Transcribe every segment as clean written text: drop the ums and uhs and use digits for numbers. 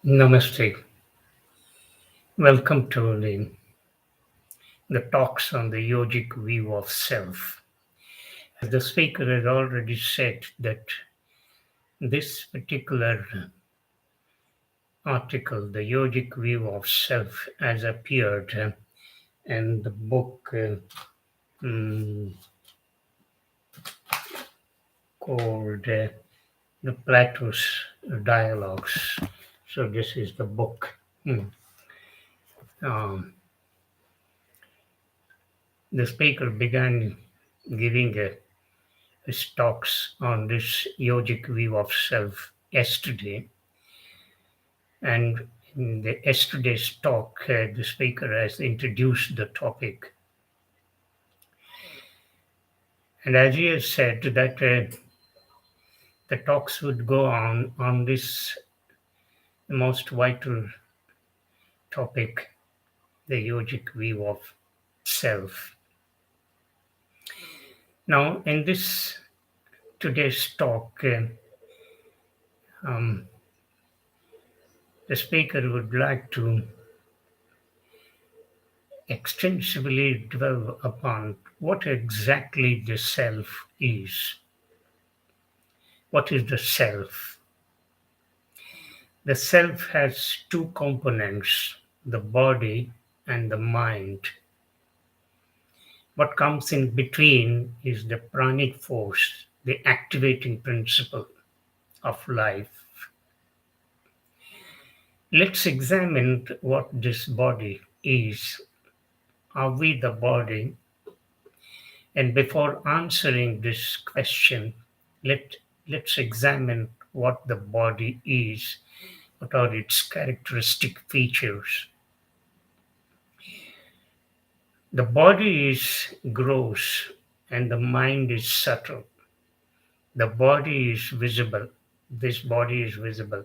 Namaste. Welcome to the talks on the yogic view of self. As the speaker has already said that this particular article, the yogic view of self, has appeared in the book mm, called the Plato's Dialogues. So this is the book. Mm. Um, the speaker began giving his talks on this yogic view of self yesterday. And in the yesterday's talk, the speaker has introduced the topic. And as he has said, that the talks would go on this most vital topic, the yogic view of self. Now, in this today's talk, um, the speaker would like to extensively dwell upon what exactly the self is. What is the self? The self has two components, the body and the mind. What comes in between is the pranic force, the activating principle of life. Let's examine what this body is. Are we the body? And before answering this question, let's examine what the body is, what are its characteristic features. The body is gross and the mind is subtle. The body is visible. This body is visible.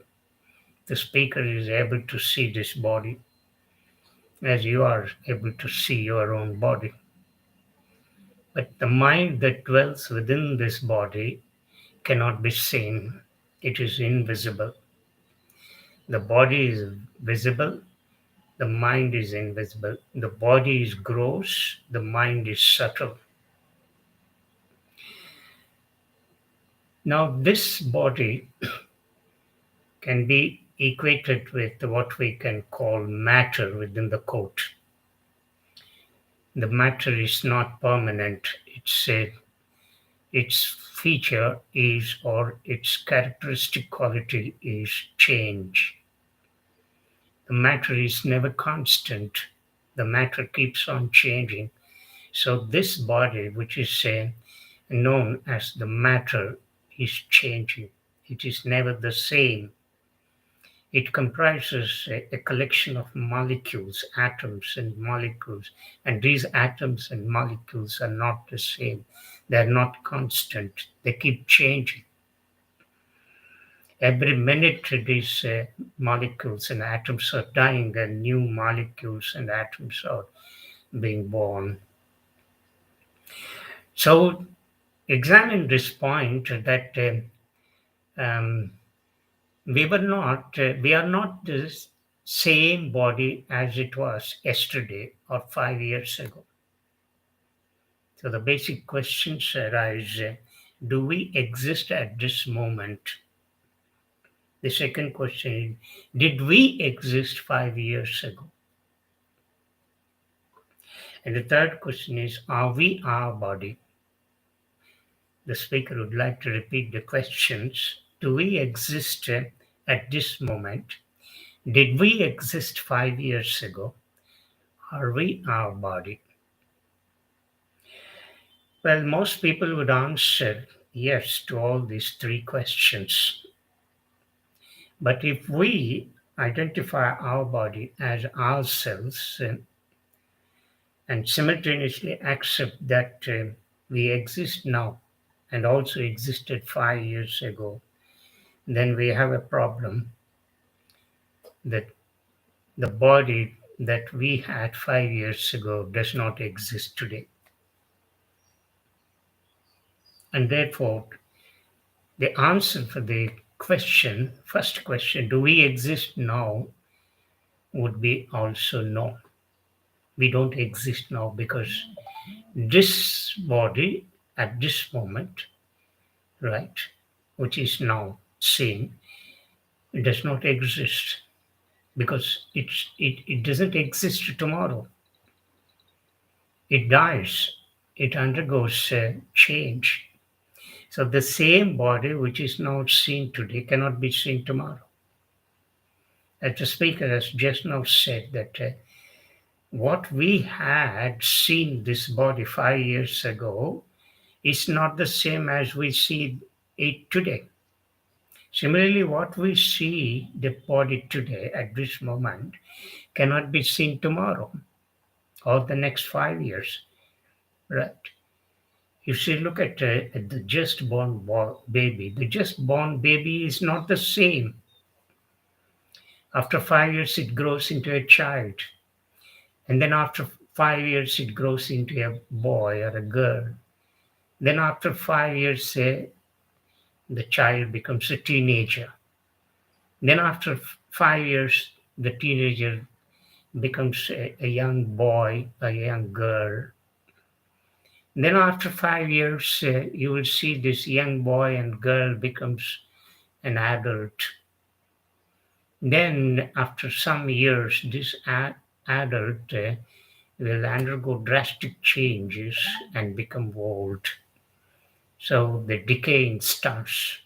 The speaker is able to see this body as you are able to see your own body. But the mind that dwells within this body cannot be seen. It is invisible. The body is visible. The mind is invisible. The body is gross. The mind is subtle. Now, this body can be equated with what we can call matter within the quote. The matter is not permanent. Its feature is, or its characteristic quality is change. The matter is never constant. The matter keeps on changing. So this body, which is known as the matter, is changing. It is never the same. It comprises a collection of molecules, atoms and molecules, and these atoms and molecules are not the same. They're not constant. They keep changing. Every minute, these molecules and atoms are dying, and new molecules and atoms are being born. So, examine this point that um, we are not the same body as it was yesterday or 5 years ago. So the basic questions arise: do we exist at this moment? The second question is, did we exist 5 years ago? And the third question is, are we our body? The speaker would like to repeat the questions. Do we exist at this moment? Did we exist 5 years ago? Are we our body? Well, most people would answer yes to all these three questions. But if we identify our body as ourselves and simultaneously accept that we exist now and also existed 5 years ago, then we have a problem that the body that we had 5 years ago does not exist today. And therefore, the answer for the first question, do we exist now, would be also no. We don't exist now because this body at this moment, right, which is now seen, it does not exist because it doesn't exist tomorrow. It dies. It undergoes change. So the same body which is now seen today cannot be seen tomorrow. As the speaker has just now said that what we had seen this body 5 years ago is not the same as we see it today. Similarly, what we see the body today at this moment cannot be seen tomorrow or the next 5 years, right? If you look at the just born baby, the just born baby is not the same. After 5 years, it grows into a child. And then after 5 years, it grows into a boy or a girl. Then after 5 years, the child becomes a teenager. Then after 5 years, the teenager becomes a young boy, a young girl. Then after 5 years, you will see this young boy and girl becomes an adult. Then after some years, this adult will undergo drastic changes and become old. So the decaying starts.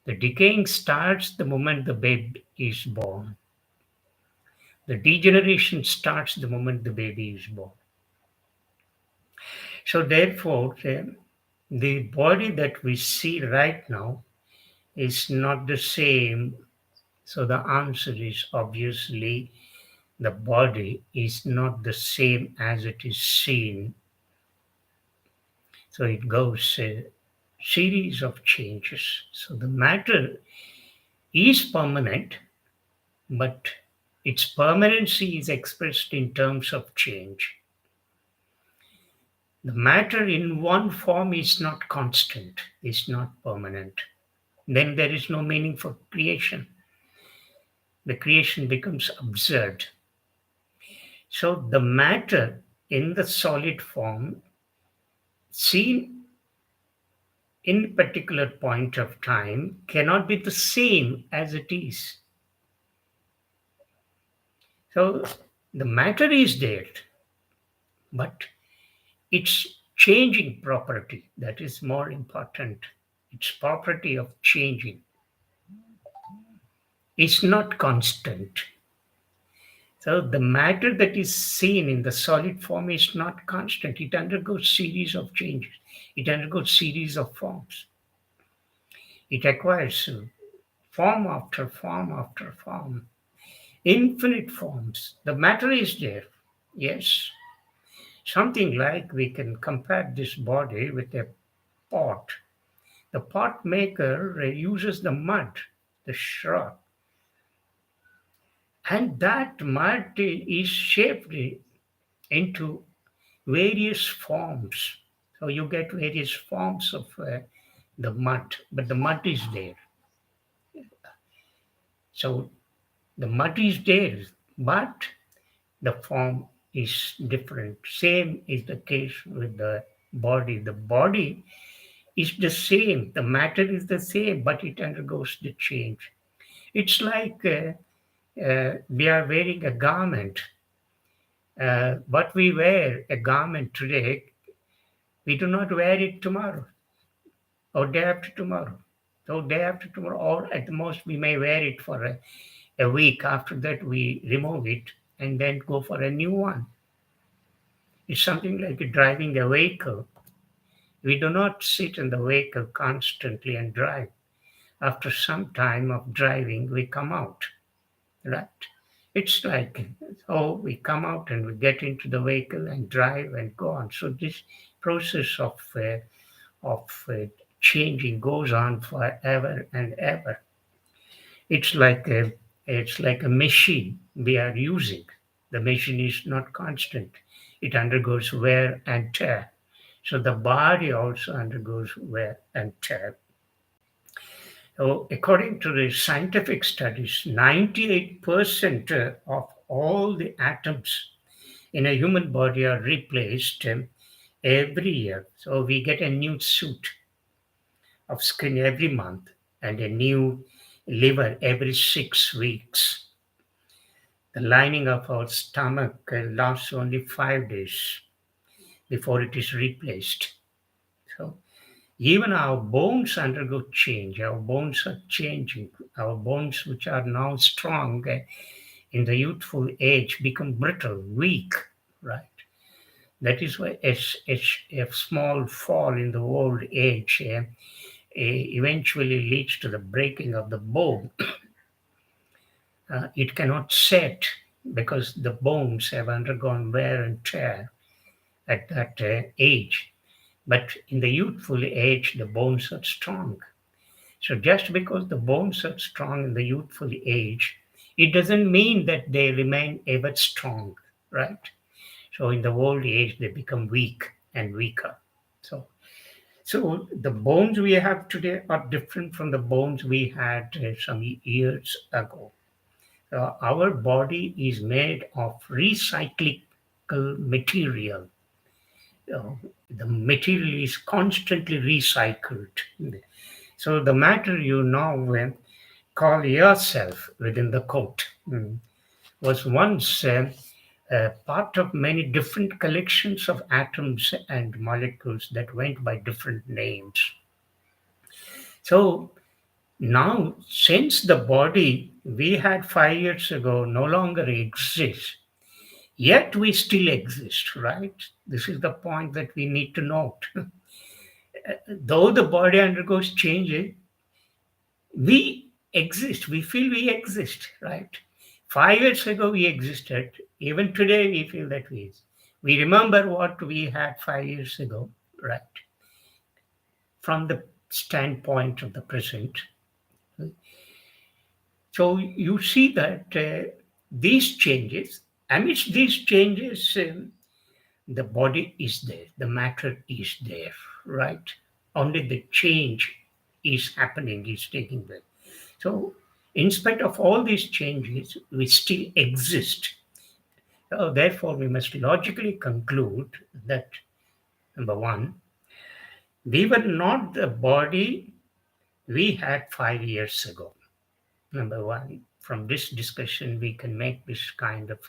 The decaying starts the moment the baby is born. The degeneration starts the moment the baby is born. So therefore, the body that we see right now is not the same. So the answer is obviously the body is not the same as it is seen. So it goes a series of changes. So the matter is permanent, but its permanency is expressed in terms of change. The matter in one form is not constant, is not permanent. Then there is no meaning for creation. The creation becomes absurd. So the matter in the solid form, seen in a particular point of time, cannot be the same as it is. So the matter is there, but its changing property, that is more important. Its property of changing is not constant. So the matter that is seen in the solid form is not constant. It undergoes series of changes. It undergoes series of forms. It acquires form after form after form, infinite forms. The matter is there. Yes. Something like we can compare this body with a pot. The pot maker uses the mud, the straw, and that mud is shaped into various forms. So you get various forms of the mud, but the mud is there. So the mud is there, but the form is different. Same is the case with the body. The body is the same, the matter is the same, but it undergoes the change. It's like we are wearing a garment. What we wear a garment today, we do not wear it tomorrow or day after tomorrow. So day after tomorrow, or at the most we may wear it for a week. After that, we remove it and then go for a new one. It's something like driving a vehicle. We do not sit in the vehicle constantly and drive. After some time of driving, we come out, right? It's like, oh, we come out and we get into the vehicle and drive and go on. So this process of changing goes on forever and ever. It's like a machine we are using. The machine is not constant. It undergoes wear and tear. So the body also undergoes wear and tear. So, according to the scientific studies, 98% of all the atoms in a human body are replaced every year. So, we get a new suit of skin every month and a new liver every 6 weeks. The lining of our stomach lasts only 5 days before it is replaced. So, even our bones undergo change. Our bones are changing. Our bones, which are now strong in the youthful age, become brittle, weak, right? That is why a small fall in the old age eventually leads to the breaking of the bone. It cannot set because the bones have undergone wear and tear at that age. But in the youthful age, the bones are strong. So just because the bones are strong in the youthful age, it doesn't mean that they remain ever strong, right? So in the old age, they become weak and weaker. So, so the bones we have today are different from the bones we had some years ago. Our body is made of recyclable material. Uh, the material is constantly recycled. So the matter you now call yourself within the quote was once part of many different collections of atoms and molecules that went by different names. So now, since the body we had 5 years ago no longer exists, yet we still exist, right? This is the point that we need to note. Though the body undergoes changes, we exist. We feel we exist, right? 5 years ago, we existed. Even today, we feel that we remember what we had 5 years ago, right? From the standpoint of the present. So you see that these changes, amidst these changes, the body is there, the matter is there, right? Only the change is happening, is taking place. So, in spite of all these changes, we still exist. Therefore, we must logically conclude that number one, we were not the body we had 5 years ago. Number one, from this discussion, we can make this kind of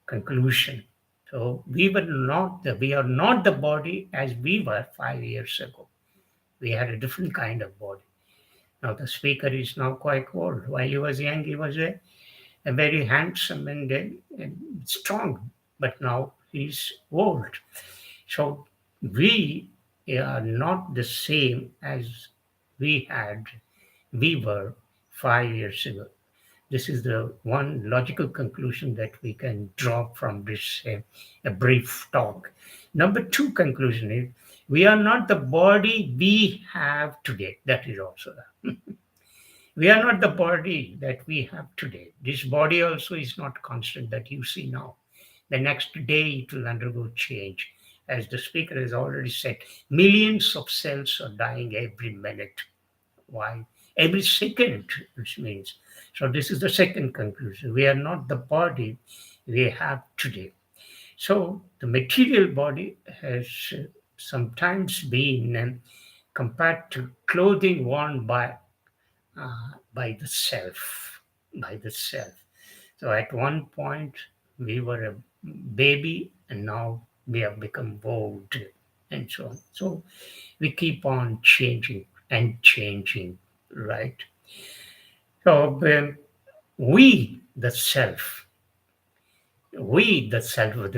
conclusion. So we are not the body as we were 5 years ago. We had a different kind of body. Now the speaker is now quite old. While he was young, he was a very handsome and strong, but now he's old. So we are not the same as we had, we were 5 years ago. This is the one logical conclusion that we can draw from this a brief talk. Number two conclusion is we are not the body we have today. That is also we are not the body that we have today. This body also is not constant that you see now. The next day it will undergo change. As the speaker has already said, millions of cells are dying every minute. Why? Every second, which means. So this is the second conclusion. We are not the body we have today. So the material body has sometimes been compared to clothing worn by the self, by the self. So at one point we were a baby, and now we have become old, and so on. So we keep on changing and changing, right? So we the self within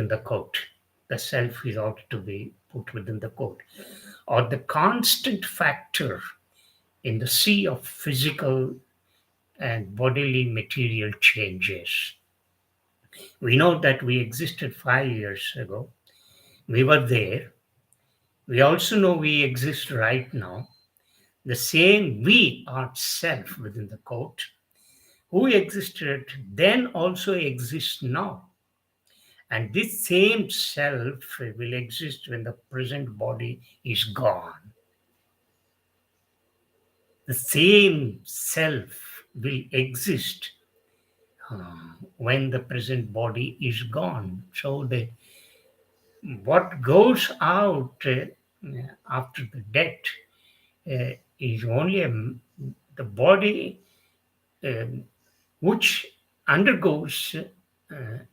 the quote, the self is ought to be put within the quote, or the constant factor in the sea of physical and bodily material changes. We know that we existed 5 years ago. We were there. We also know we exist right now. The same we are self within the quote, who existed then also exists now. And this same self will exist when the present body is gone. The same self will exist when the present body is gone. So the what goes out after the death is only the body um, which undergoes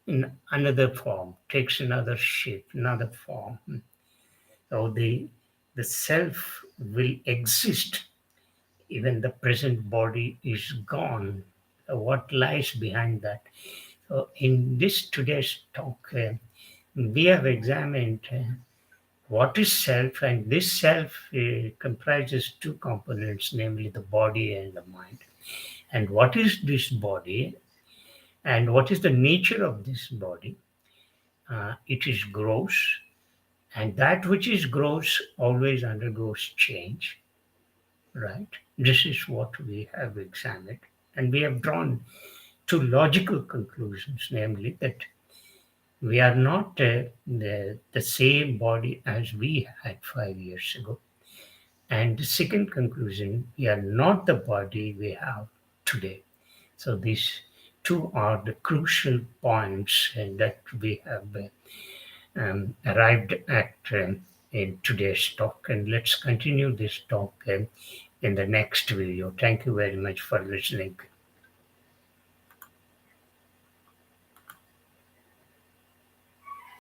in another form, takes another shape, another form. So the self will exist even the present body is gone. What lies behind that? So in this today's talk, we have examined what is self, and this self comprises two components, namely the body and the mind. And what is this body, and what is the nature of this body? It is gross, and that which is gross always undergoes change, right? This is what we have examined, and we have drawn two logical conclusions, namely that we are not the same body as we had 5 years ago. And the second conclusion, we are not the body we have today. So these two are the crucial points that we have arrived at in today's talk. And let's continue this talk in the next video. Thank you very much for listening.